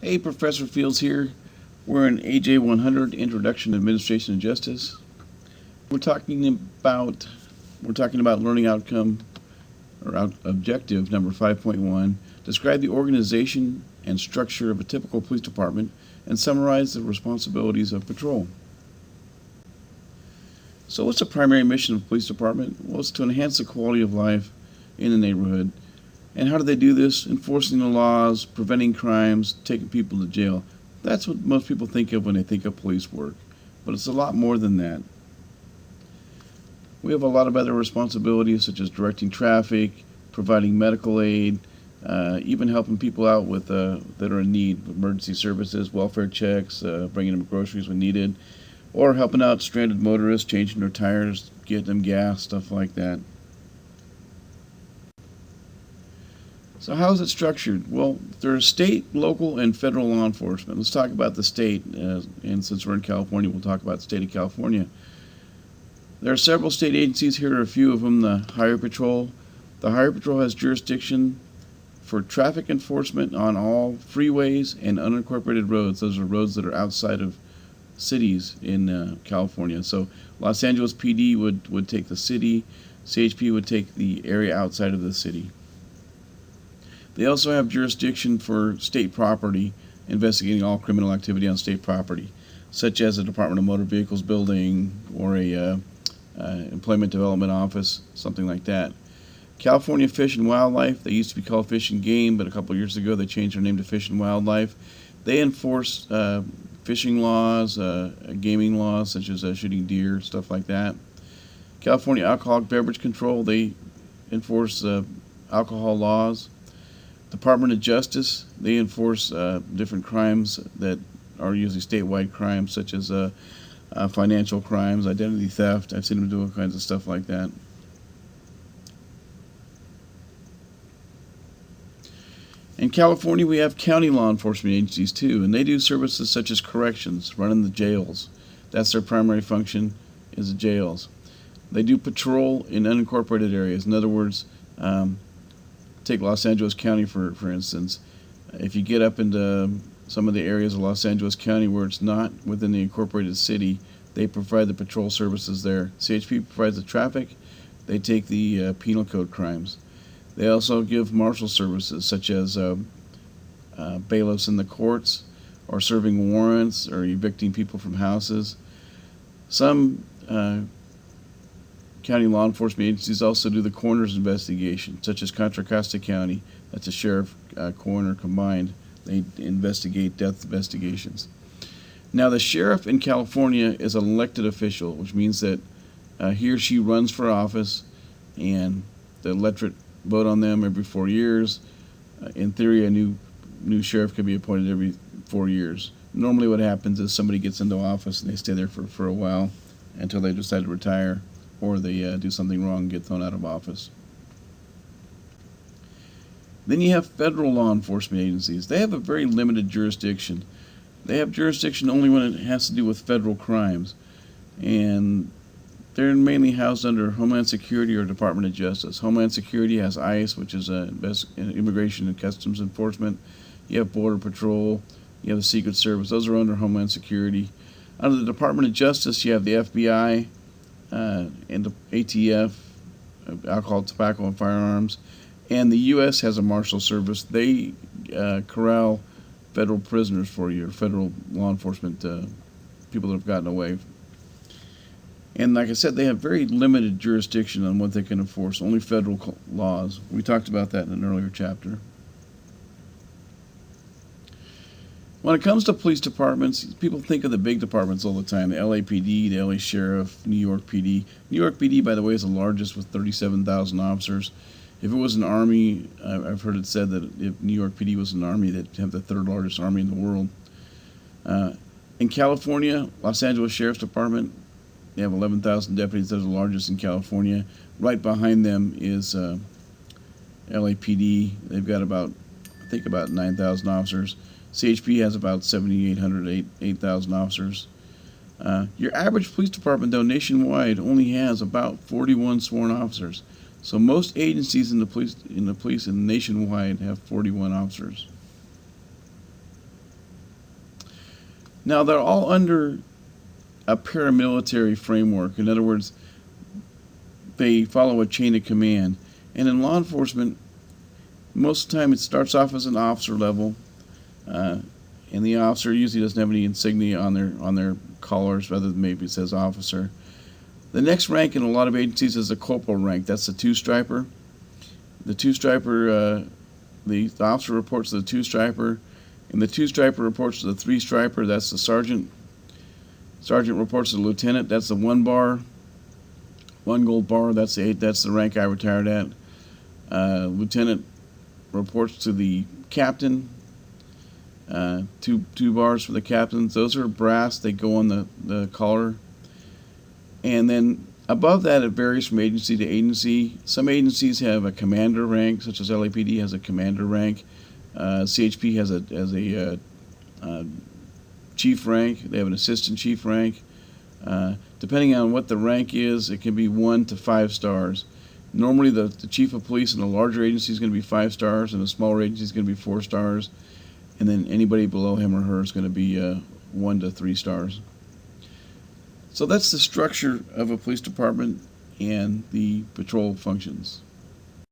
Hey, Professor Fields here. We're in AJ 100, Introduction to Administration and Justice. We're talking about learning outcome objective number 5.1. Describe the organization and structure of a typical police department and summarize the responsibilities of patrol. So, what's the primary mission of a police department? Well, it's to enhance the quality of life in the neighborhood. And how do they do this? Enforcing the laws, preventing crimes, taking people to jail. That's what most people think of when they think of police work. But it's a lot more than that. We have a lot of other responsibilities, such as directing traffic, providing medical aid, even helping people out with that are in need, emergency services, welfare checks, bringing them groceries when needed, or helping out stranded motorists, changing their tires, getting them gas, stuff like that. So how is it structured? Well, there's state, local, and federal law enforcement. Let's talk about the state, and since we're in California, we'll talk about the state of California. There are several state agencies. Here are a few of them. The Highway Patrol. The Highway Patrol has jurisdiction for traffic enforcement on all freeways and unincorporated roads. Those are roads that are outside of cities in California. So Los Angeles PD would take the city. CHP would take the area outside of the city. They also have jurisdiction for state property, investigating all criminal activity on state property, such as the Department of Motor Vehicles building or a employment development office, something like that. California Fish and Wildlife, they used to be called Fish and Game, but a couple of years ago they changed their name to Fish and Wildlife. They enforce fishing laws, gaming laws, such as shooting deer, stuff like that. California Alcoholic Beverage Control, they enforce alcohol laws. Department of Justice, they enforce different crimes that are usually statewide crimes, such as financial crimes, identity theft. I've seen them do all kinds of stuff like that. In California, we have county law enforcement agencies too, and they do services such as corrections, running the jails. That's their primary function, is the jails. They do patrol in unincorporated areas. In other words, take Los Angeles County for instance. If you get up into some of the areas of Los Angeles County where it's not within the incorporated city, they provide the patrol services there. CHP provides the traffic. They take the penal code crimes. They also give marshal services, such as bailiffs in the courts, or serving warrants, or evicting people from houses. Some county law enforcement agencies also do the coroner's investigation, such as Contra Costa County. That's a sheriff, coroner combined. They investigate death investigations. Now, the sheriff in California is an elected official, which means that he or she runs for office, and the electorate vote on them every 4 years. In theory, a new sheriff can be appointed every 4 years. Normally what happens is somebody gets into office and they stay there for a while until they decide to retire, or they do something wrong and get thrown out of office. Then you have federal law enforcement agencies. They have a very limited jurisdiction. They have jurisdiction only when it has to do with federal crimes, and they're mainly housed under Homeland Security or Department of Justice. Homeland Security has ICE, which is Immigration and Customs Enforcement. You have Border Patrol. You have the Secret Service. Those are under Homeland Security. Under the Department of Justice, you have the FBI and the ATF, Alcohol, Tobacco, and Firearms. And the U.S. has a Marshal Service. They corral federal prisoners for you, or federal law enforcement people that have gotten away. And like I said, they have very limited jurisdiction on what they can enforce, only federal laws. We talked about that in an earlier chapter. When it comes to police departments, people think of the big departments all the time, the LAPD, the LA Sheriff, New York PD. New York PD, by the way, is the largest with 37,000 officers. If it was an army, I've heard it said that if New York PD was an army, they'd have the third largest army in the world. In California, Los Angeles Sheriff's Department, they have 11,000 deputies. They're the largest in California. Right behind them is LAPD. They've got about 9,000 officers. CHP has about 7,800, 8,000 officers. Your average police department, though, nationwide only has about 41 sworn officers. So most agencies in the police and nationwide have 41 officers. Now, they're all under a paramilitary framework. In other words, they follow a chain of command. And in law enforcement, most of the time it starts off as an officer level, and the officer usually doesn't have any insignia on their collars, rather than maybe it says officer. The next rank in a lot of agencies is a corporal rank. That's the two-striper. The two-striper, the officer reports to the two-striper, and the two-striper reports to the three-striper. That's the sergeant. Sergeant reports to the lieutenant. That's the 1 bar, 1 gold bar. That's the rank I retired at. Lieutenant reports to the captain. Two bars for the captains. Those are brass. They go on the collar. And then above that, it varies from agency to agency. Some agencies have a commander rank, such as LAPD has a commander rank. CHP has a chief rank. They have an assistant chief rank. Depending on what the rank is, it can be 1 to 5 stars. Normally, the chief of police in a larger agency is going to be 5 stars, and a smaller agency is going to be 4 stars. And then anybody below him or her is going to be 1 to 3 stars. So that's the structure of a police department and the patrol functions.